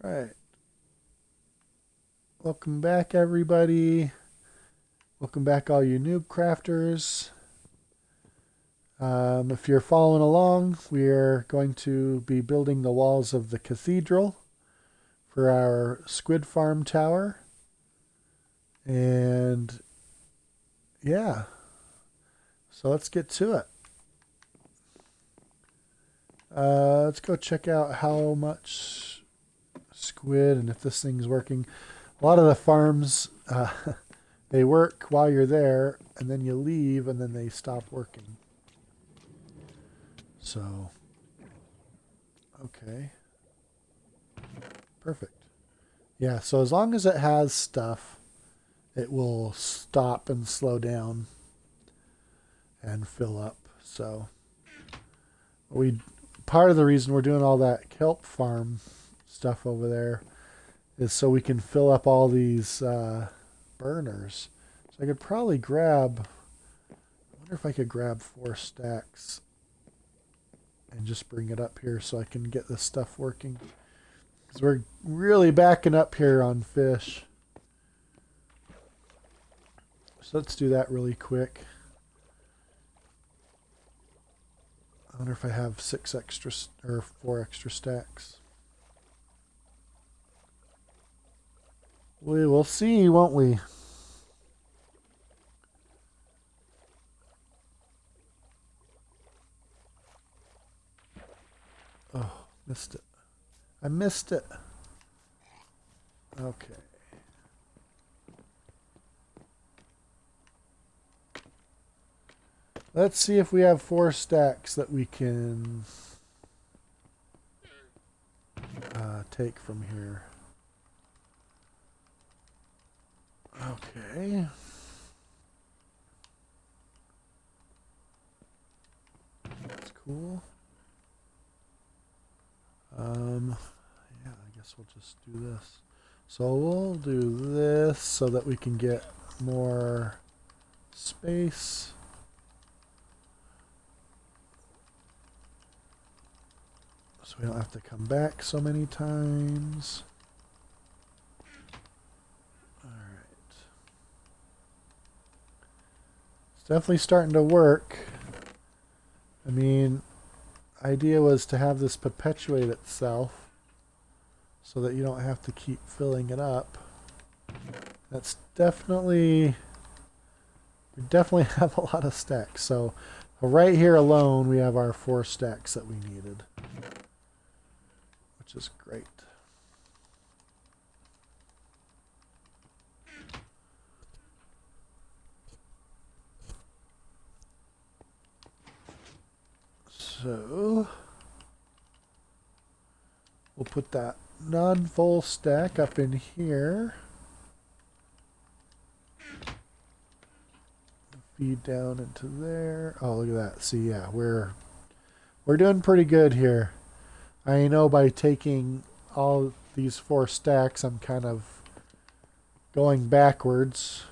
Right. Welcome back, everybody. Welcome back, all you noob crafters. If you're following along, we're going to be building the walls of the cathedral for our squid farm tower. And yeah, so let's get to it. Let's go check out how much squid and if this thing's working. A lot of the farms, they work while you're there, and then you leave, and then they stop working. So, okay. Perfect. Yeah, so as long as it has stuff, it will stop and slow down and fill up. So, part of the reason we're doing all that kelp farm stuff over there is so we can fill up all these burners. So I could probably grab, I wonder if I could grab 4 stacks and just bring it up here so I can get this stuff working. Because we're really backing up here on fish. So let's do that really quick. I wonder if I have 6 extra or 4 extra stacks. We will see, won't we? Oh, missed it. I missed it. Okay. Let's see if we have 4 stacks that we can take from here. Okay. That's cool. Yeah, I guess we'll just do this. So we'll do this so that we can get more space. So we don't have to come back so many times. It's definitely starting to work. I mean, idea was to have this perpetuate itself so that you don't have to keep filling it up. That's definitely, we definitely have a lot of stacks. So right here alone, we have our 4 stacks that we needed, which is great. So we'll put that non-full stack up in here. Feed down into there. Oh, look at that. See, yeah, we're doing pretty good here. I know by taking all these 4 stacks, I'm kind of going backwards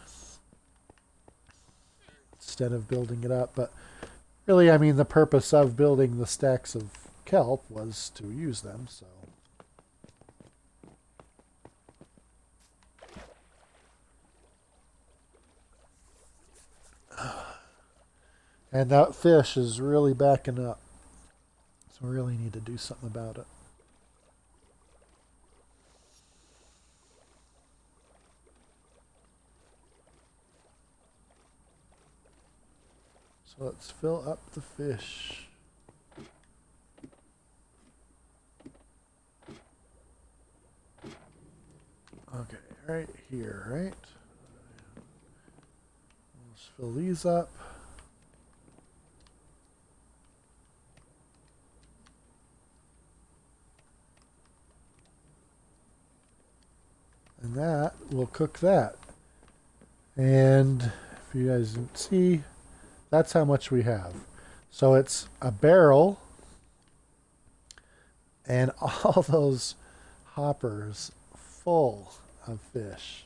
instead of building it up, but really, I mean, the purpose of building the stacks of kelp was to use them, so. And that fish is really backing up. So we really need to do something about it. So let's fill up the fish. Okay, right here, right? Let's fill these up. And that will cook that. And if you guys can see, that's how much we have. So it's a barrel and all those hoppers full of fish.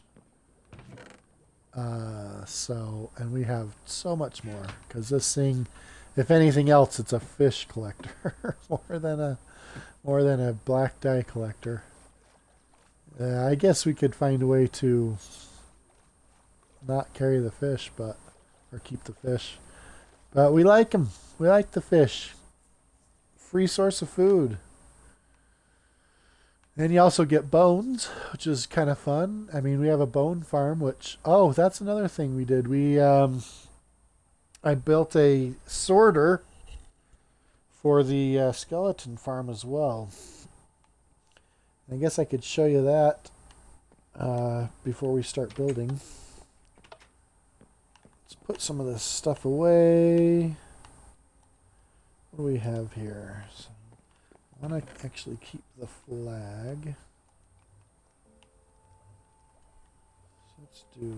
And we have so much more because this thing, if anything else, it's a fish collector more than a black dye collector. I guess we could find a way to not carry the fish, but or keep the fish. But we like them. We like the fish. Free source of food. And you also get bones, which is kind of fun. I mean, we have a bone farm, which that's another thing we did. I built a sorter for the skeleton farm as well. I guess I could show you that before we start building. Let's put some of this stuff away. What do we have here? So I want to actually keep the flag. So let's do...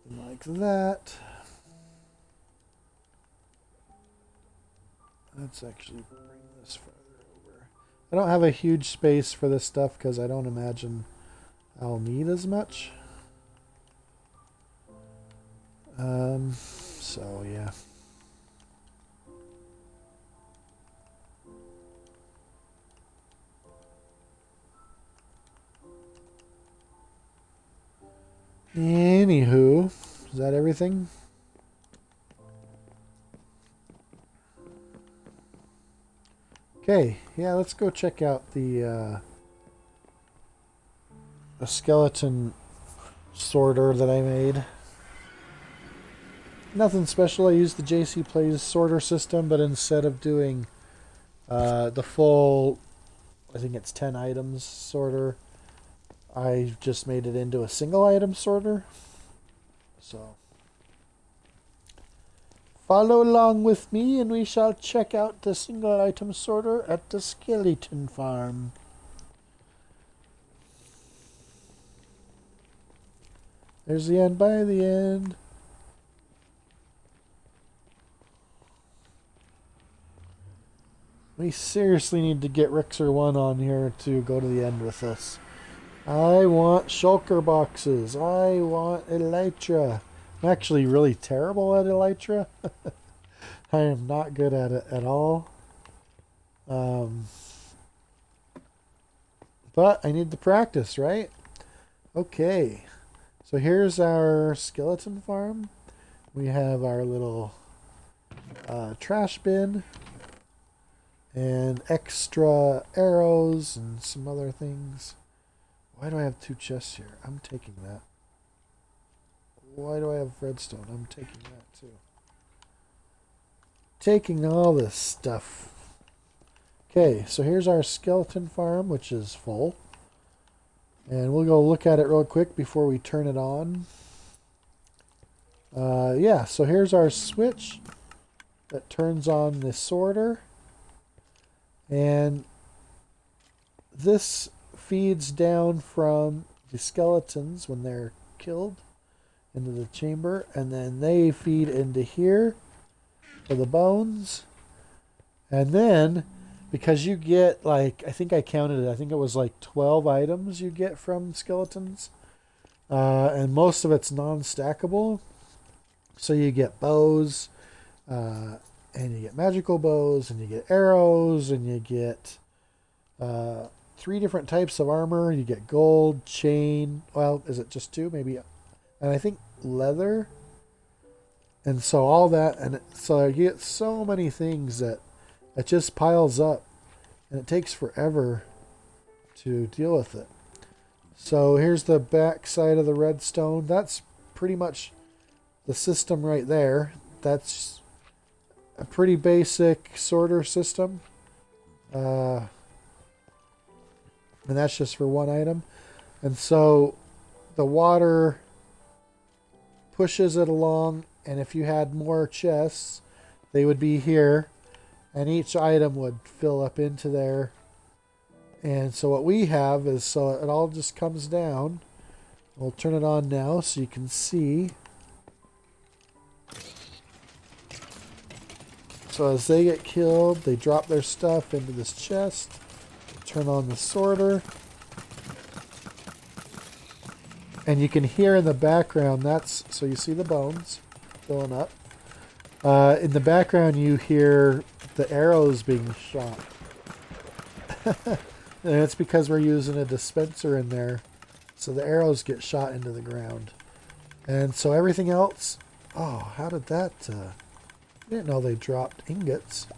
something like that. Let's actually bring this further over. I don't have a huge space for this stuff because I don't imagine I'll need as much. So yeah. Anywho, is that everything? Okay, yeah, let's go check out the skeleton sorter that I made. Nothing special. I used the JC Plays sorter system, but instead of doing the full, I think it's 10 items sorter, I just made it into a single item sorter. So follow along with me and we shall check out the single item sorter at the skeleton farm. There's the end by the end. We seriously need to get Rixer1 on here to go to the end with us. I want shulker boxes. I want elytra. I'm actually really terrible at elytra. I am not good at it at all. But I need the practice, right? Okay. So here's our skeleton farm. We have our little trash bin. And extra arrows and some other things. Why do I have 2 chests here? I'm taking that. Why do I have redstone? I'm taking that too. Taking all this stuff. Okay, so here's our skeleton farm, which is full. And we'll go look at it real quick before we turn it on. Yeah, so here's our switch that turns on the sorter. And this feeds down from the skeletons when they're killed into the chamber, and then they feed into here for the bones. And then, because you get like, I think I counted it, I think it was like 12 items you get from skeletons, and most of it's non-stackable. So you get bows, and you get magical bows, and you get arrows, and you get 3 different types of armor. You get gold, chain, well, is it just 2? Maybe, and I think leather. And so all that, and so you get so many things that it just piles up, and it takes forever to deal with it. So here's the back side of the redstone. That's pretty much the system right there. That's a pretty basic sorter system. And that's just for 1 item. And so the water pushes it along, and if you had more chests, they would be here, and each item would fill up into there. And so what we have is, so it all just comes down. We'll turn it on now so you can see. So as they get killed, they drop their stuff into this chest. Turn on the sorter. And you can hear in the background, that's, so you see the bones filling up. In the background, you hear the arrows being shot. And it's because we're using a dispenser in there. So the arrows get shot into the ground. And so everything else... Oh, how did that... I didn't know they dropped ingots.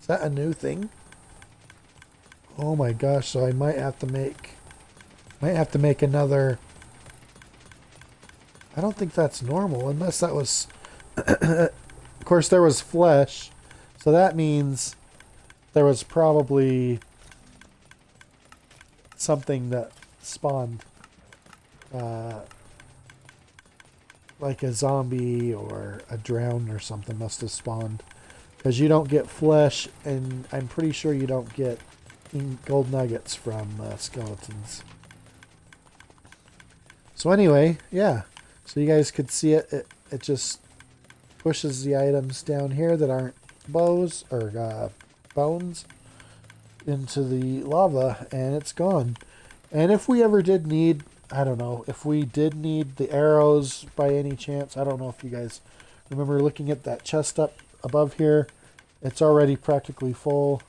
Is that a new thing? Oh my gosh, so I might have to make... another... I don't think that's normal, unless that was... Of course, there was flesh. So that means there was probably something that spawned. Like a zombie or a drown or something must have spawned. Because you don't get flesh, and I'm pretty sure you don't get gold nuggets from skeletons. So anyway, yeah. So you guys could see it. It just pushes the items down here that aren't bows or bones into the lava, and it's gone. And if we ever did need, I don't know, if we did need the arrows by any chance, I don't know if you guys remember looking at that chest up above here. It's already practically full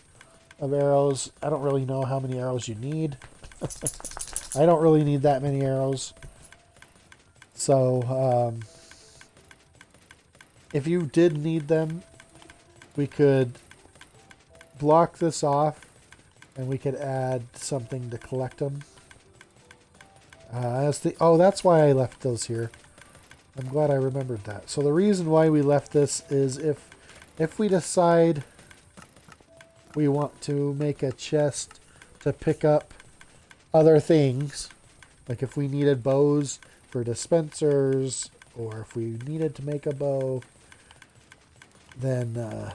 of arrows. I don't really know how many arrows you need. I don't really need that many arrows. So, if you did need them, we could block this off and we could add something to collect them. That's why I left those here. I'm glad I remembered that. So the reason why we left this is if we decide we want to make a chest to pick up other things, like if we needed bows for dispensers, or if we needed to make a bow, then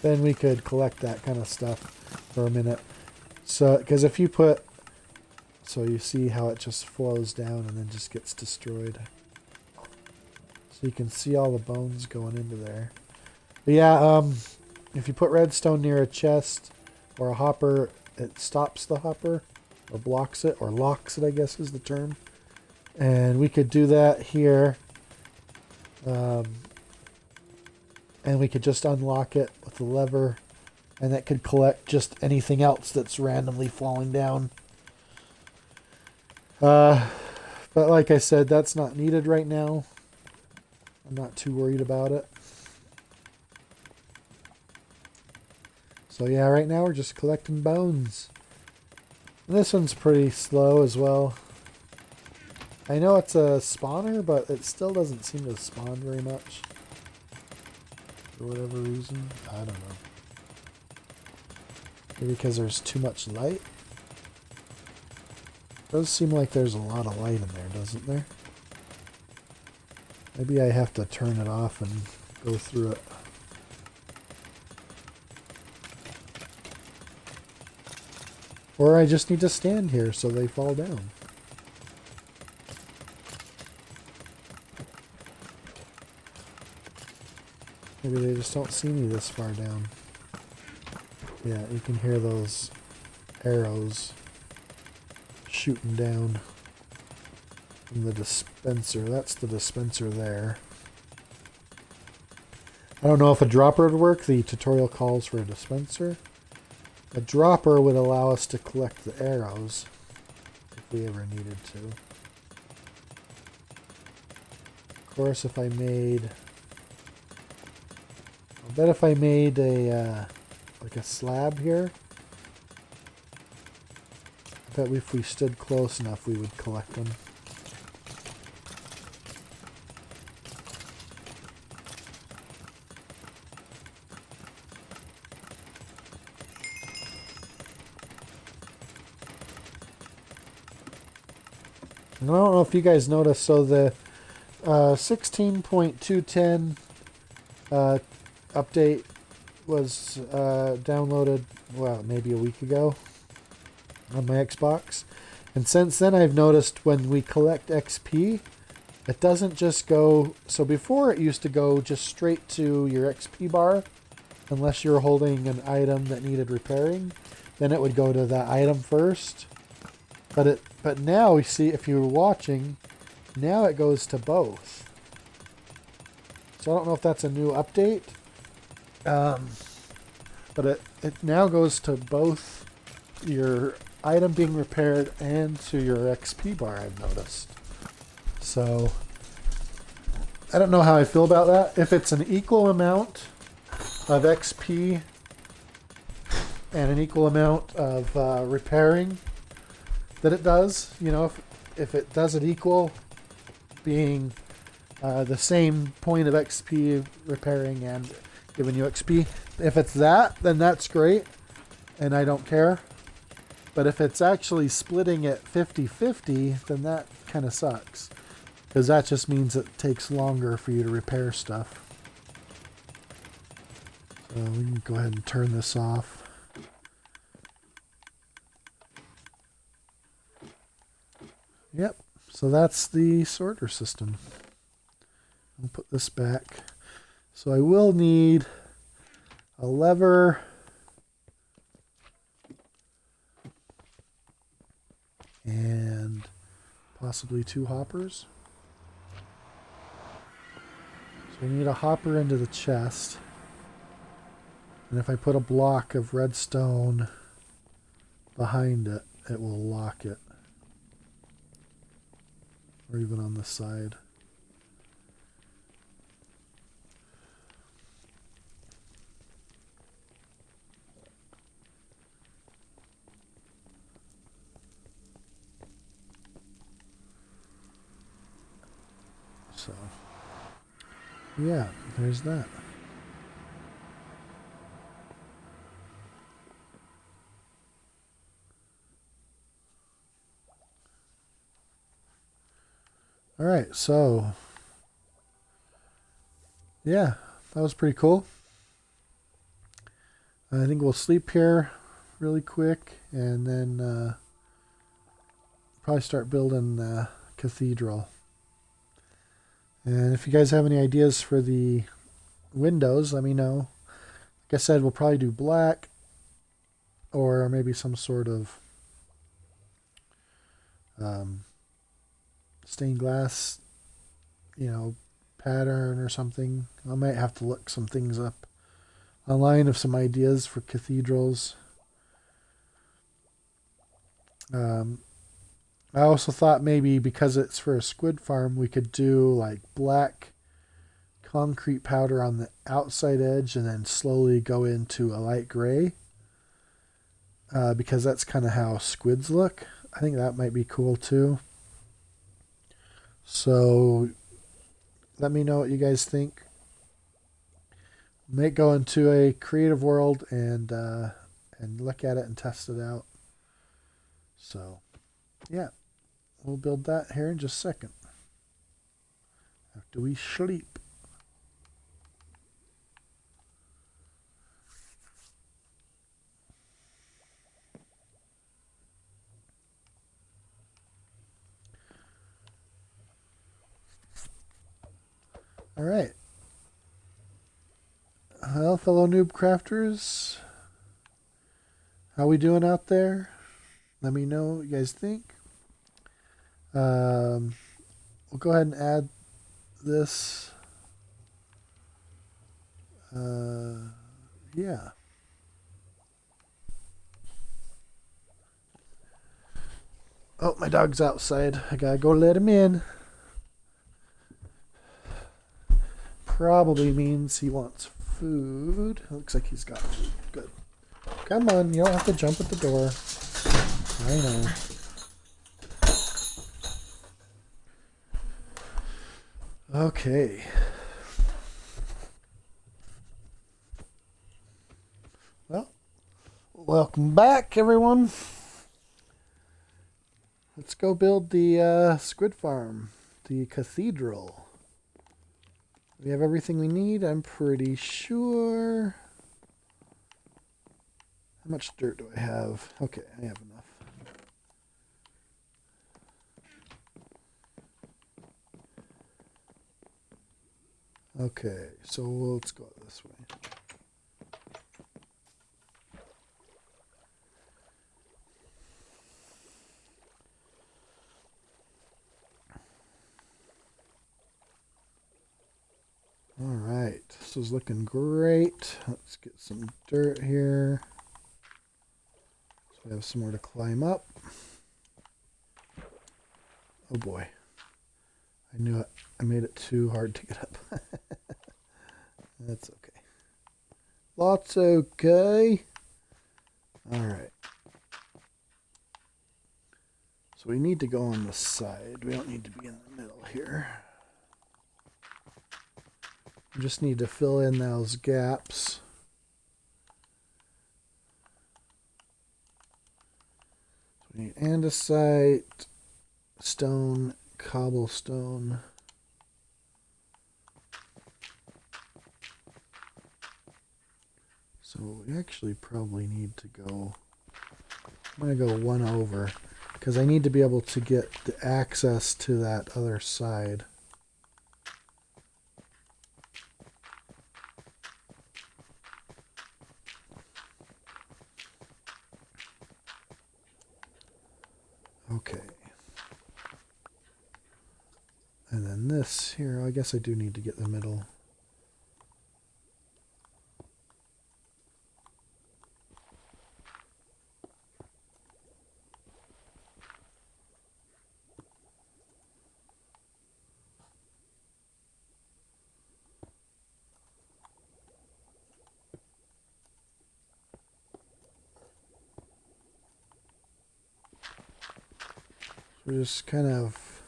then we could collect that kind of stuff for a minute. So, because if you put, so you see how it just flows down and then just gets destroyed. So you can see all the bones going into there. But yeah, if you put redstone near a chest or a hopper, it stops the hopper, or blocks it, or locks it, I guess is the term. And we could do that here. And we could just unlock it with the lever, and that could collect just anything else that's randomly falling down. But like I said, that's not needed right now. I'm not too worried about it. So yeah, right now we're just collecting bones. And this one's pretty slow as well. I know it's a spawner, but it still doesn't seem to spawn very much. For whatever reason. I don't know. Maybe because there's too much light? It does seem like there's a lot of light in there, doesn't there? Maybe I have to turn it off and go through it. Or I just need to stand here so they fall down. Maybe they just don't see me this far down. Yeah, you can hear those arrows shooting down from the dispenser. That's the dispenser there. I don't know if a dropper would work. The tutorial calls for a dispenser. A dropper would allow us to collect the arrows if we ever needed to. Of course, if I made... I bet if I made a like a slab here, I bet if we stood close enough we would collect them. And I don't know if you guys noticed, so the 16.210 update was downloaded, well, maybe a week ago on my Xbox. And since then I've noticed when we collect XP, it doesn't just go... So before it used to go just straight to your XP bar, unless you're holding an item that needed repairing. then it would go to that item first. But now we see, if you were watching, now it goes to both. So I don't know if that's a new update. But it now goes to both your item being repaired and to your XP bar, I've noticed. So I don't know how I feel about that. If it's an equal amount of XP and an equal amount of repairing that it does, you know, if it does it equal, being the same point of XP repairing and giving you XP, if it's that, then that's great and I don't care. But if it's actually splitting it 50-50, then that kind of sucks, because that just means it takes longer for you to repair stuff. So we can go ahead and turn this off. Yep, so that's the sorter system. I'll put this back. So I will need a lever and possibly 2 hoppers. So I need a hopper into the chest. And if I put a block of redstone behind it, it will lock it. Or even on the side. So, yeah, there's that. All right, so yeah, that was pretty cool. I think we'll sleep here really quick and then probably start building the cathedral. And if you guys have any ideas for the windows, let me know. Like I said, we'll probably do black or maybe some sort of stained glass, you know, pattern or something. I might have to look some things up online of some ideas for cathedrals. I also thought maybe because it's for a squid farm, we could do like black concrete powder on the outside edge and then slowly go into a light gray. Because that's kind of how squids look. I think that might be cool too. So let me know what you guys think. Might go into a creative world and look at it and test it out. So yeah, we'll build that here in just a second after we sleep. All right. Well, fellow noob crafters, how we doing out there? Let me know what you guys think. We'll go ahead and add this. Yeah. Oh, my dog's outside. I gotta go let him in. Probably means he wants food. Looks like he's got food. Good. Come on, you don't have to jump at the door. I know. Okay. Well, welcome back, everyone. Let's go build the squid farm, the cathedral. We have everything we need, I'm pretty sure. How much dirt do I have? Okay, I have enough. Okay, so let's go this way. This is looking great. Let's get some dirt here. So we have somewhere to climb up. Oh boy. I knew it. I made it too hard to get up. That's okay. Lots okay. Alright. So we need to go on the side. We don't need to be in the middle here. We just need to fill in those gaps. So we need andesite, stone, cobblestone. So we actually probably need to go, I'm going to go one over because I need to be able to get the access to that other side. Okay. And then this here, I guess I do need to get the middle. We're just kind of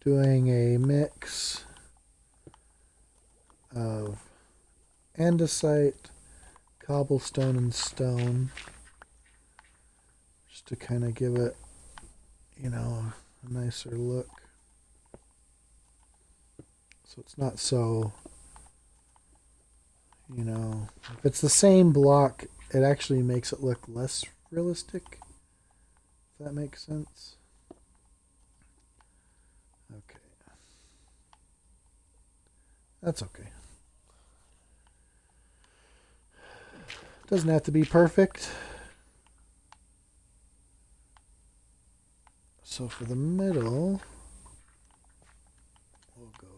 doing a mix of andesite, cobblestone, and stone, just to kind of give it, you know, a nicer look. So it's not so, you know, if it's the same block, it actually makes it look less realistic. If that makes sense. Okay. That's okay. Doesn't have to be perfect. So for the middle, we'll go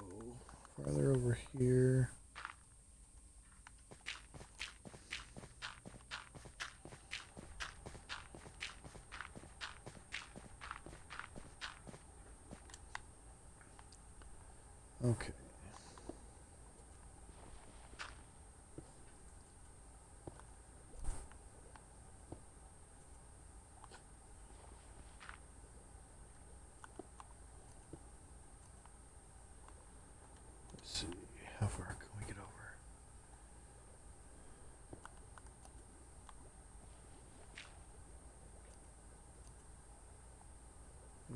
farther over here. Okay. Let's see, how far can we get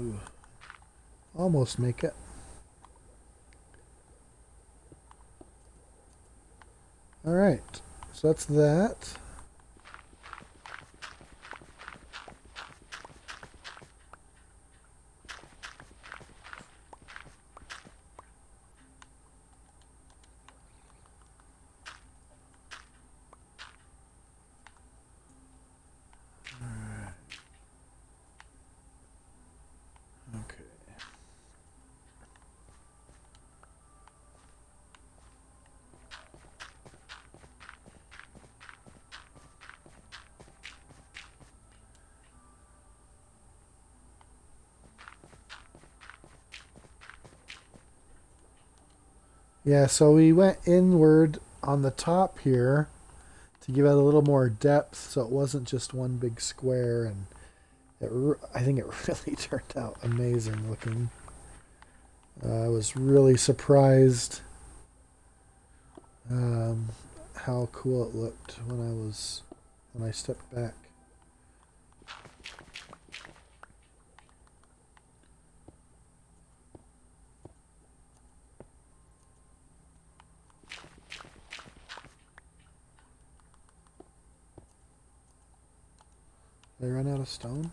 over? Ooh. Almost make it. Alright, so that's that. Okay. Yeah, so we went inward on the top here to give it a little more depth so it wasn't just one big square, and I think it really turned out amazing looking. I was really surprised how cool it looked when I stepped back. Did I run out of stone?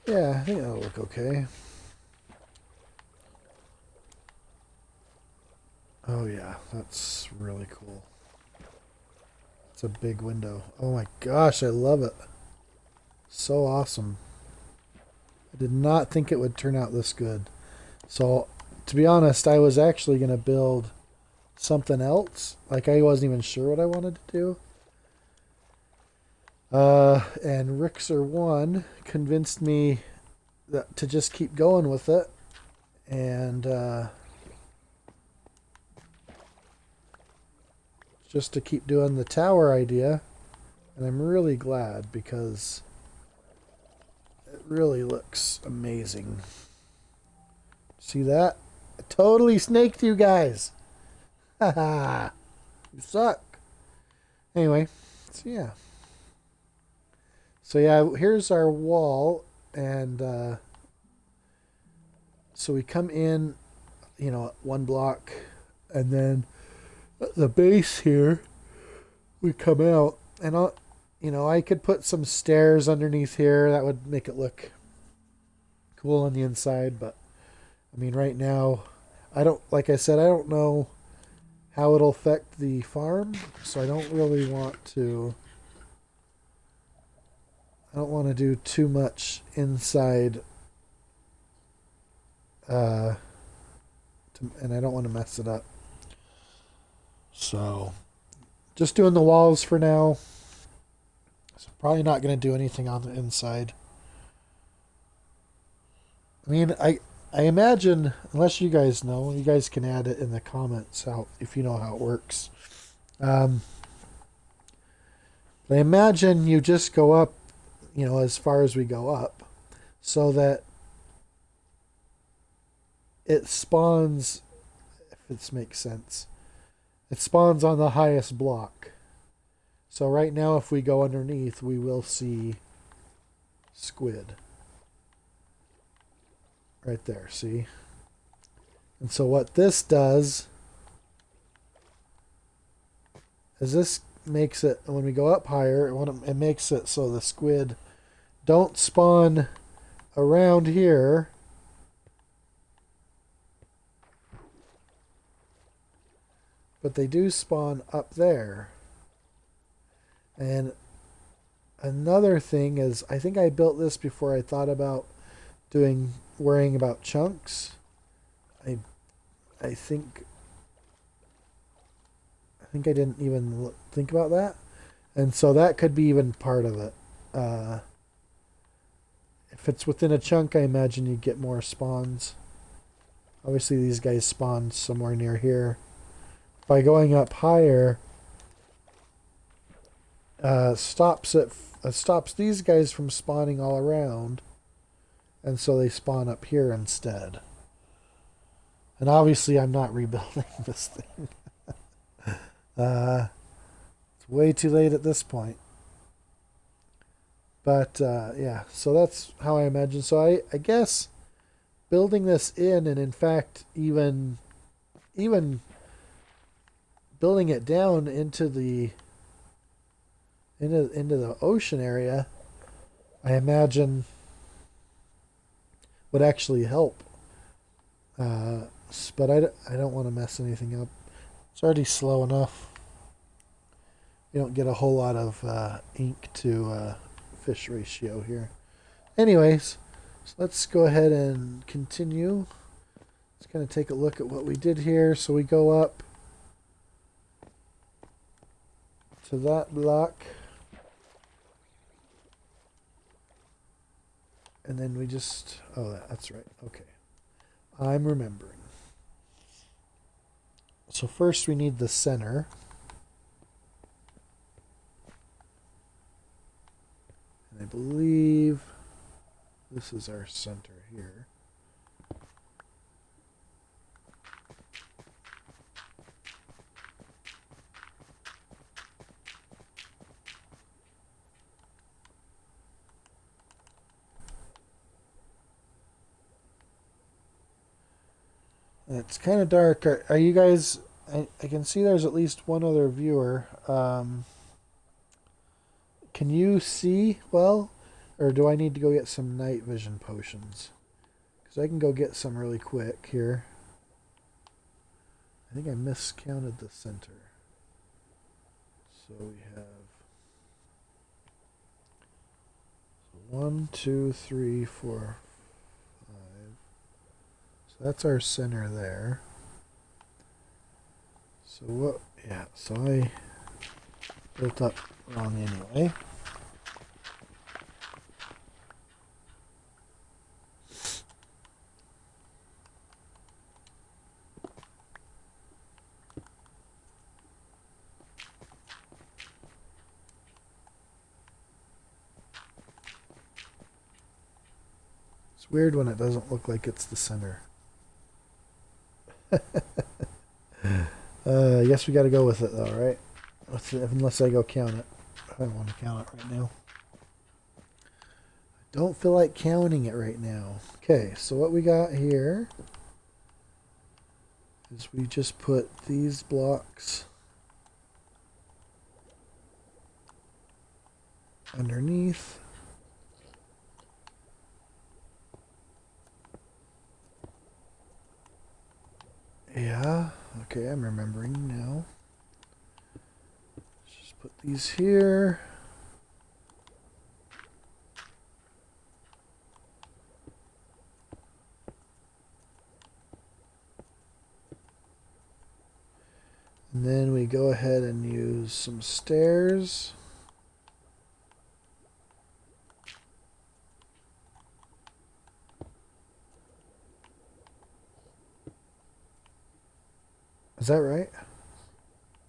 Yeah, I think that'll look okay. Oh yeah, that's really cool. It's a big window. Oh my gosh, I love it. So awesome. I did not think it would turn out this good. So, to be honest, I was actually going to build something else. Like, I wasn't even sure what I wanted to do. And Rixer1 convinced me that to just keep going with it. And just to keep doing the tower idea. And I'm really glad because it really looks amazing. See that? I totally snaked you guys. Haha. You suck. Anyway, so yeah. So yeah, here's our wall, and so we come in, you know, one block, and then at the base here, we come out, and you know, I could put some stairs underneath here. That would make it look cool on the inside, but I mean, right now, I don't, like I said, I don't know how it'll affect the farm, so I don't really want to. I don't want to do too much inside, and I don't want to mess it up. So, just doing the walls for now. So probably not going to do anything on the inside. I mean, I imagine, unless you guys know, you guys can add it in the comments how if you know how it works. I imagine you just go up, you know, as far as we go up, so that it spawns, if this makes sense, it spawns on the highest block. So right now, if we go underneath, we will see squid. Right there, see? And so what this does is this makes it, when we go up higher, it makes it so the squid don't spawn around here. But they do spawn up there. And another thing is, I think I built this before I thought about worrying about chunks. I think I didn't even think about that, and so that could be even part of it. If it's within a chunk, I imagine you get more spawns. Obviously, these guys spawn somewhere near here. By going up higher, stops these guys from spawning all around, and so they spawn up here instead. And obviously, I'm not rebuilding this thing. It's way too late at this point. But yeah, so that's how I imagine. So I guess building this in fact, even building it down into the ocean area, I imagine would actually help. But I don't want to mess anything up. It's already slow enough. You don't get a whole lot of ink to fish ratio here. Anyways, so let's go ahead and continue. Let's kind of take a look at what we did here. So we go up to that block. And then we just... Oh, that's right. Okay. I'm remembering. So first we need the center. And I believe this is our center here. It's kind of dark. Are you guys... I can see there's at least one other viewer. Can you see well? Or do I need to go get some night vision potions? Because I can go get some really quick here. I think I miscounted the center. So we have 1, 2, 3, 4, 5. So that's our center there. So what? Yeah, so I built up wrong anyway. It's weird when it doesn't look like it's the center. I guess we got to go with it though, right? Unless I go count it. I don't want to count it right now. I don't feel like counting it right now. Okay, so what we got here is we just put these blocks underneath. Yeah, okay, I'm remembering now. Let's just put these here. And then we go ahead and use some stairs. Is that right?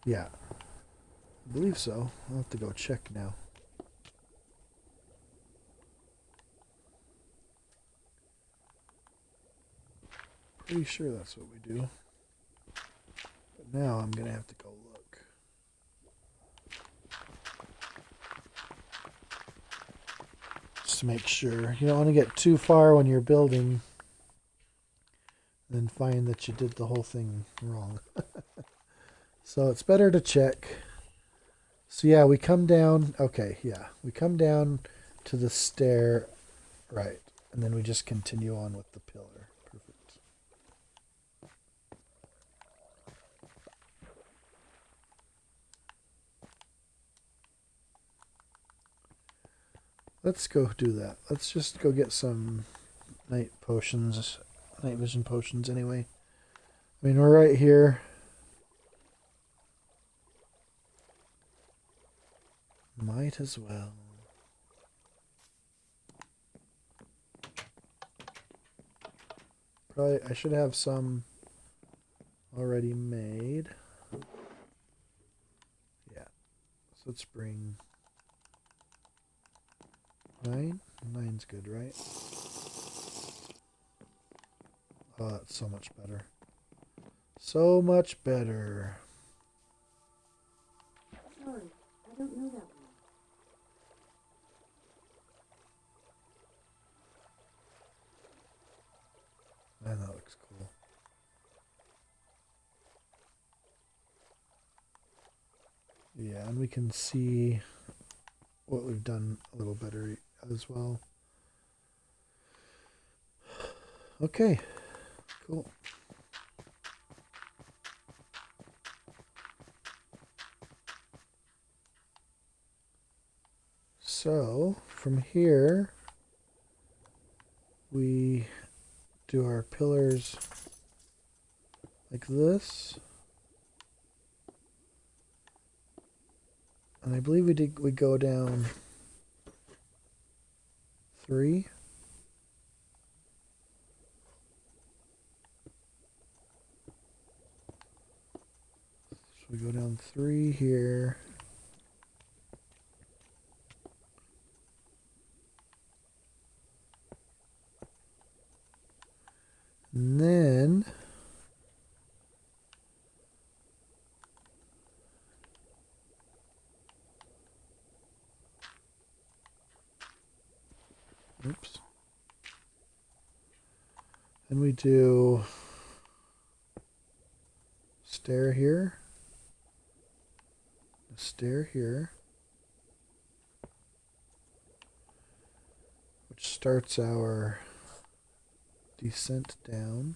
Yeah. I believe so. I'll have to go check now. Pretty sure that's what we do. But now I'm going to have to go look. Just to make sure. You don't want to get too far when you're building and then find that you did the whole thing wrong. So it's better to check. So yeah, we come down. Okay, yeah. We come down to the stair. Right. And then we just continue on with the pillar. Perfect. Let's go do that. Let's just go get some night potions. Night vision potions anyway. I mean, we're right here. Might as well. Probably, I should have some already made. Yeah. So let's bring 9. 9's good, right? Oh, that's so much better. So much better. Sorry, I don't know that one. Man, that looks cool. Yeah, and we can see what we've done a little better as well. Okay, cool. So from here, we do our pillars like this. And I believe we go down 3. So we go down 3 here. And then oops. And we do stair here. A stair here. Which starts our descent down.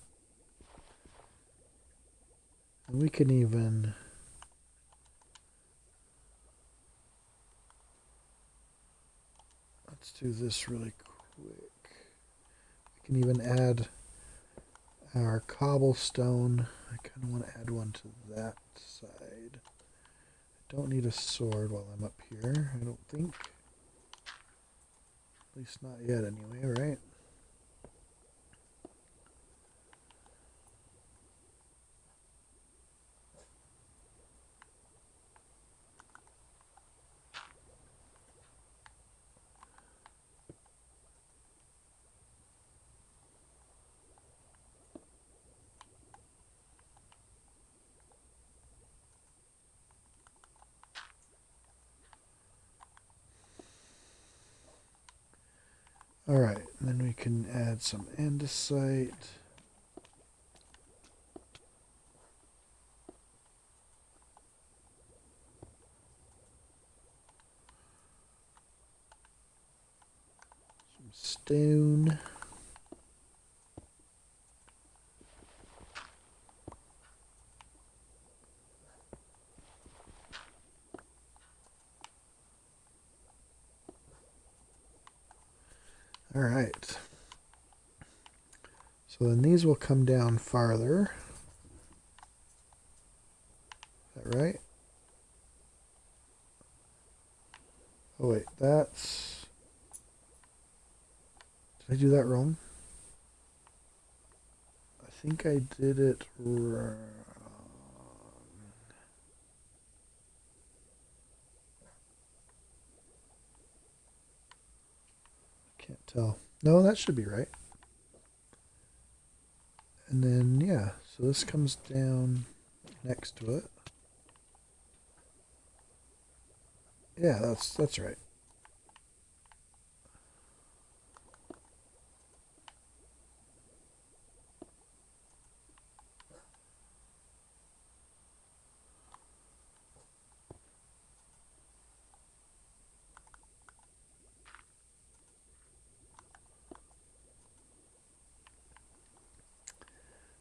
And we can even Let's do this really quick. We can even add our cobblestone. I kind of want to add one to that side. I don't need a sword while I'm up here, I don't think. At least not yet anyway, right? Alright, then we can add some andesite. Some stone. Alright. So then these will come down farther. Is that right? Oh wait, that's... Did I do that wrong? I think I did it wrong. Can't tell. No, that should be right. And then, yeah, so this comes down next to it. Yeah, that's right.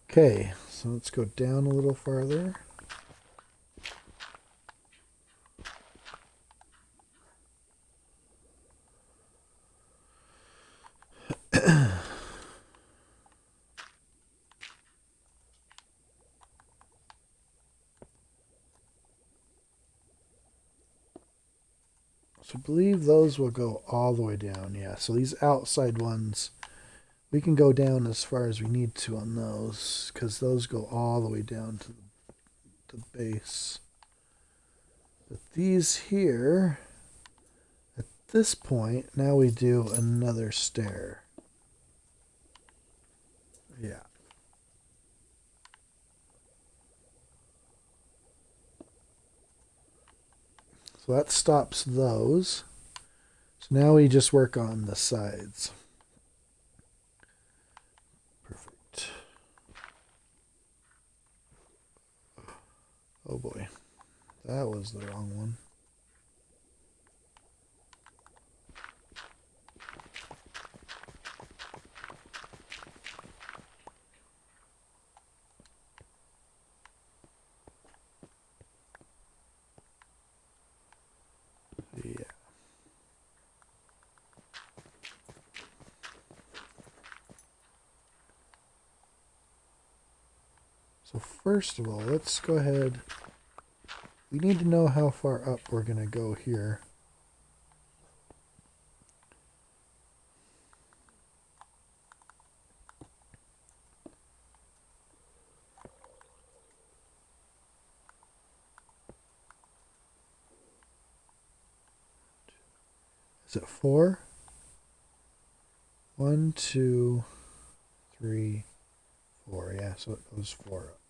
Okay, so let's go down a little farther. So I believe those will go all the way down. Yeah, so these outside ones, we can go down as far as we need to on those, because those go all the way down to the base. But these here, at this point, now we do another stair. Yeah. So that stops those. So now we just work on the sides. Perfect. Oh boy. That was the wrong one. Yeah. So first of all, let's go ahead. We need to know how far up we're going to go here. Is it 4? 1, 2, 3, 4. Yeah, so it goes 4 up.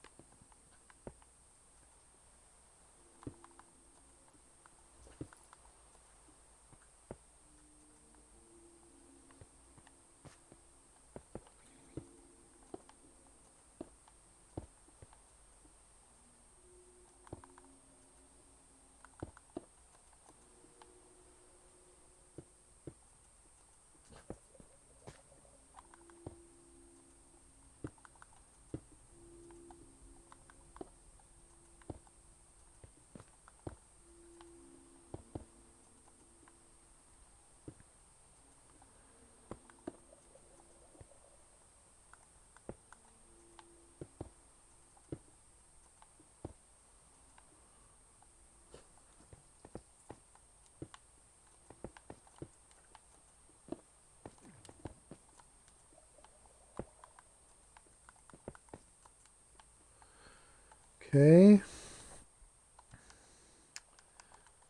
Okay.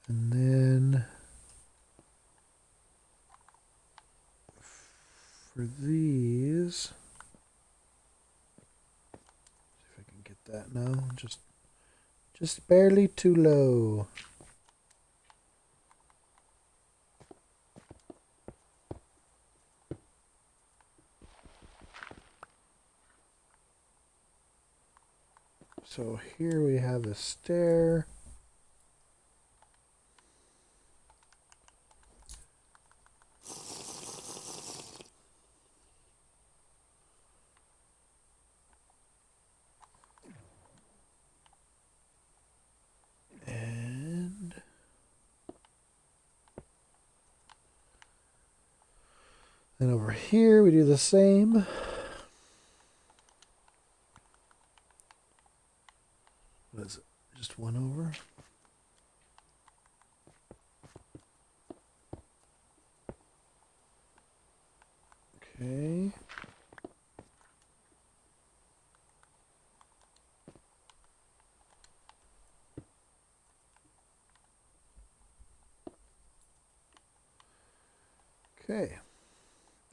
And then for these, see if I can get that now. Just barely too low. So here we have a stair. And then over here we do the same. What is it? Just one over? Okay. Okay.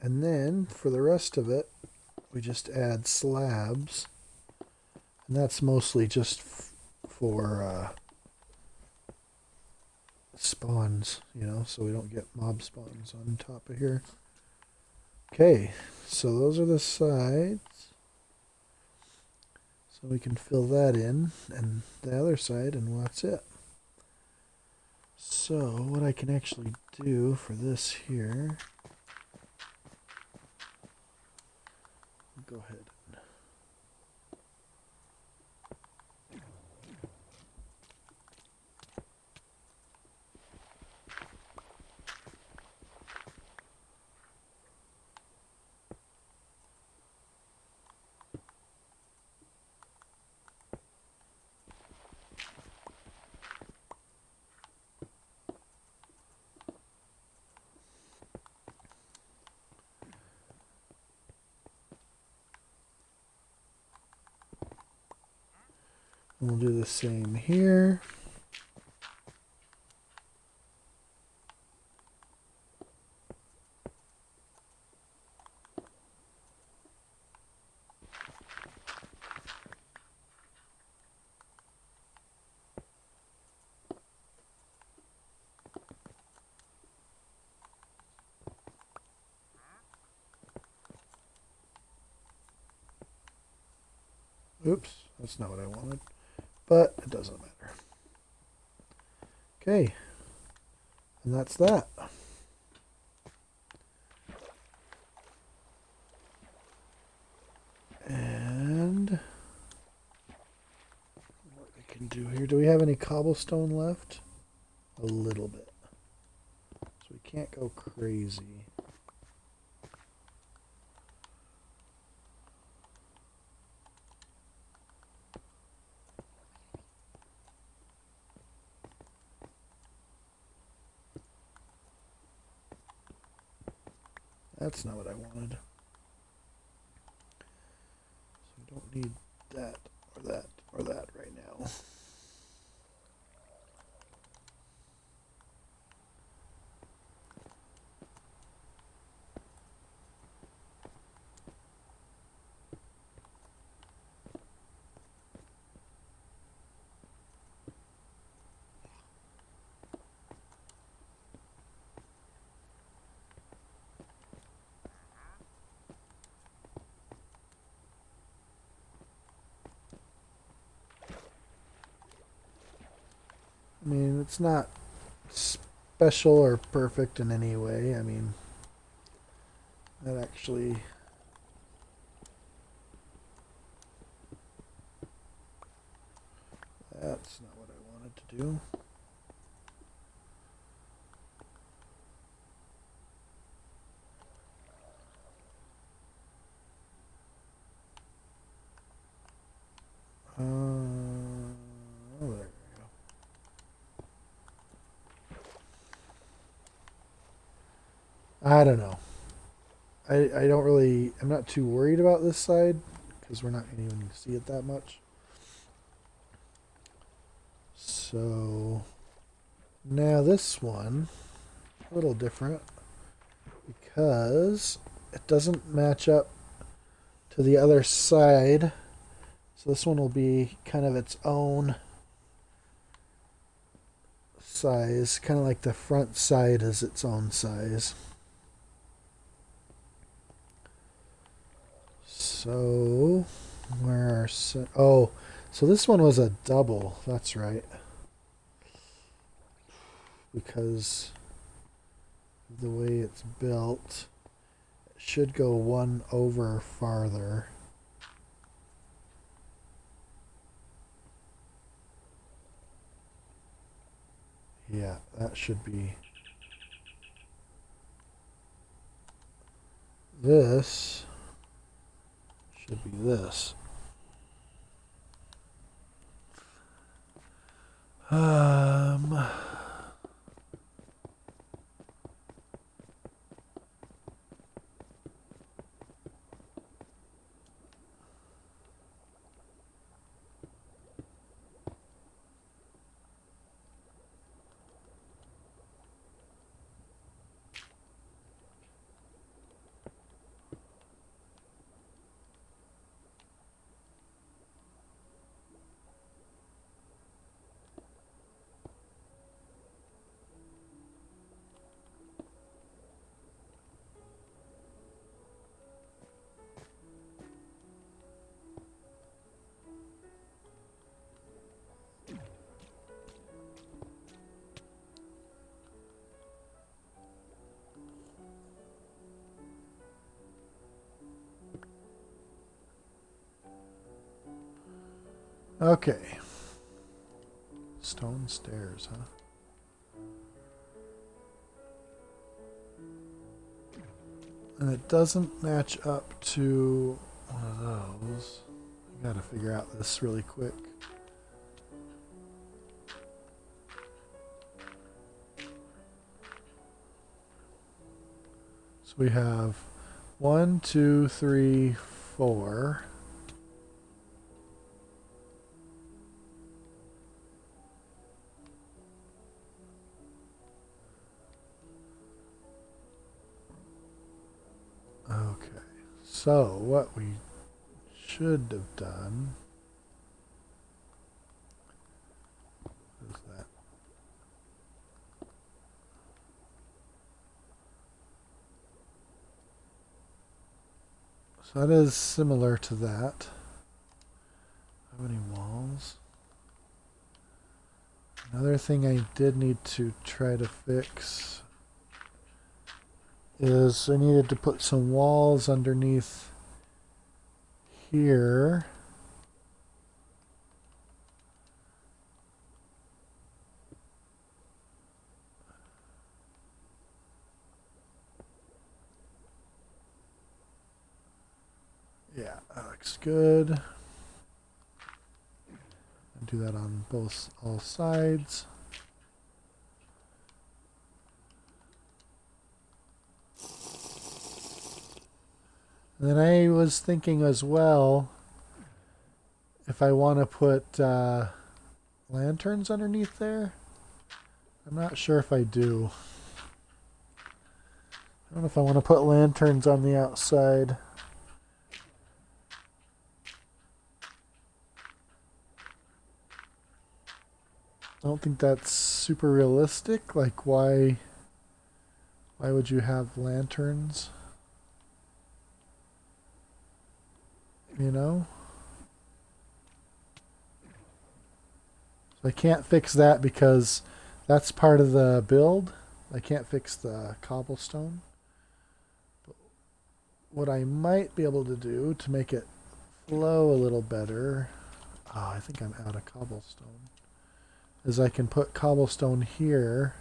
And then for the rest of it, we just add slabs. And that's mostly just for spawns, you know, so we don't get mob spawns on top of here. Okay, so those are the sides. So we can fill that in, and the other side, and that's it. So what I can actually do for this here, go ahead. We'll do the same here. Oops, that's not what I wanted, but it doesn't matter. Okay, and that's that. And what we can do here, do we have any cobblestone left? A little bit. So we can't go crazy. That's not what I wanted. So we don't need that or that or that right now. I mean, it's not special or perfect in any way. I mean, that actually... That's not what I wanted to do. Oh, there we go. I don't know. I don't really... I'm not too worried about this side because we're not going to even see it that much. So now this one, a little different because it doesn't match up to the other side. So this one will be kind of its own size, kind of like the front side is its own size. So where are oh, so this one was a double. That's right. Because of the way it's built, it should go one over farther. Yeah, that should be. This should be this. Um, okay. Stone stairs, huh? And it doesn't match up to one of those. I gotta figure out this really quick. So we have 1, 2, 3, 4. Okay, so what we should have done is that. So that is similar to that. How many walls? Another thing I did need to try to fix is I needed to put some walls underneath here. Yeah, that looks good. And do that on all sides. And then I was thinking as well, if I want to put lanterns underneath there. I'm not sure if I do. I don't know if I want to put lanterns on the outside. I don't think that's super realistic. Like, why would you have lanterns? You know? So I can't fix that because that's part of the build. I can't fix the cobblestone. But what I might be able to do to make it flow a little better, oh, I think I'm out of cobblestone, is I can put cobblestone here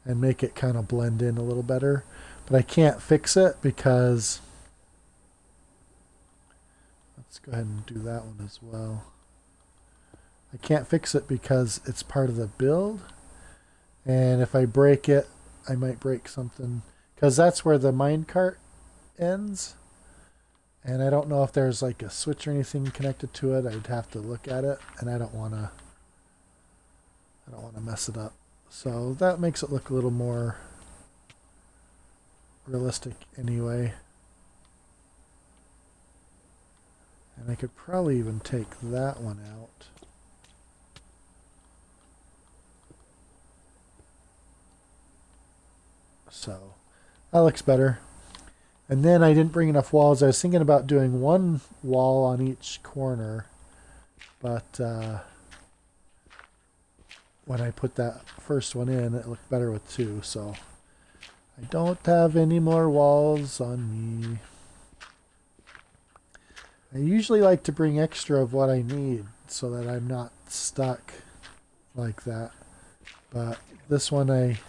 and make it kind of blend in a little better. But I can't fix it because, let's go ahead and do that one as well. I can't fix it because it's part of the build. And if I break it, I might break something. Because that's where the minecart ends. And I don't know if there's like a switch or anything connected to it. I'd have to look at it. And I don't want to I don't want to mess it up. So that makes it look a little more realistic anyway. And I could probably even take that one out. So that looks better. And then I didn't bring enough walls. I was thinking about doing one wall on each corner, but when I put that first one in, it looked better with two. So I don't have any more walls on me. I usually like to bring extra of what I need so that I'm not stuck like that. But this one I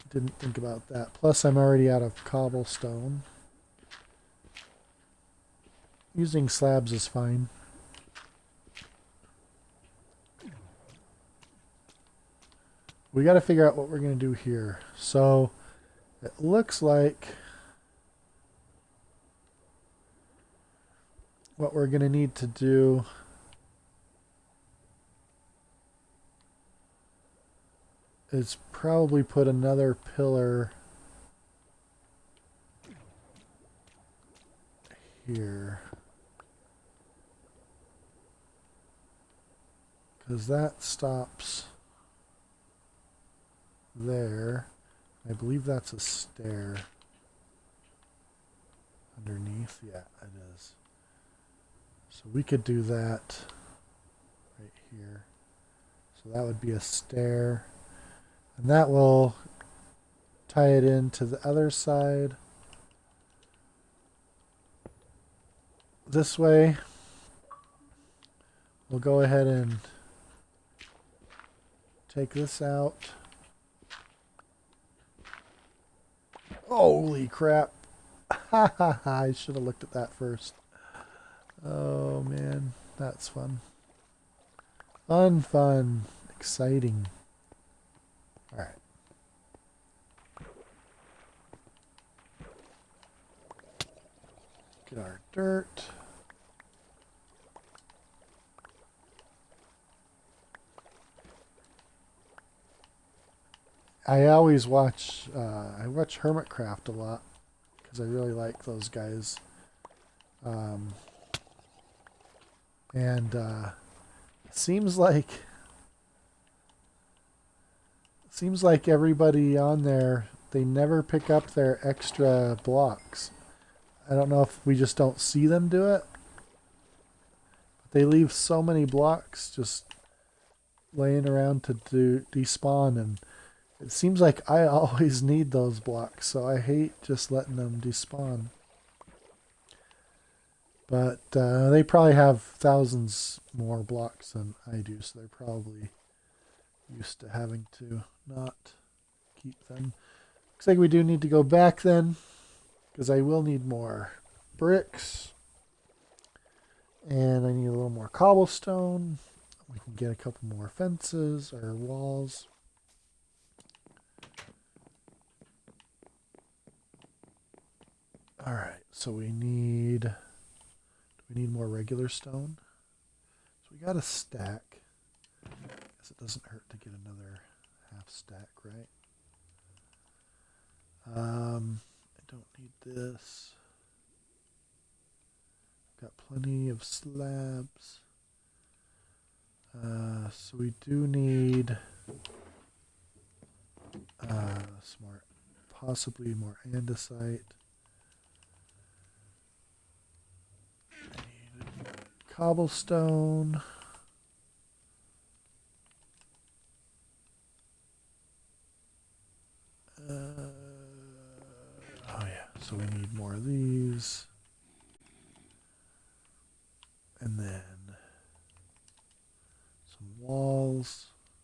didn't think about that. Plus I'm already out of cobblestone. Using slabs is fine. We got to figure out what we're going to do here. So it looks like what we're going to need to do is probably put another pillar here. Because that stops there. I believe that's a stair underneath. Yeah, it is. So we could do that right here. So that would be a stair. And that will tie it into the other side. This way, we'll go ahead and take this out. Holy crap. Ha ha ha, I should have looked at that first. Oh man, that's fun. Fun, fun, exciting. Alright. Get our dirt. I always watch, I watch NoobCraft a lot because I really like those guys. And it seems like everybody on there, they never pick up their extra blocks. I don't know if we just don't see them do it. But they leave so many blocks just laying around to despawn, and it seems like I always need those blocks, so I hate just letting them despawn. But they probably have thousands more blocks than I do, so they're probably used to having to not keep them. Looks like we do need to go back then, because I will need more bricks. And I need a little more cobblestone. We can get a couple more fences or walls. Alright, so we need more regular stone. So we got a stack. Guess it doesn't hurt to get another half stack, right? I don't need this. Got plenty of slabs. So we do need possibly more andesite. I need cobblestone. Oh yeah, so we need more of these. And then some walls.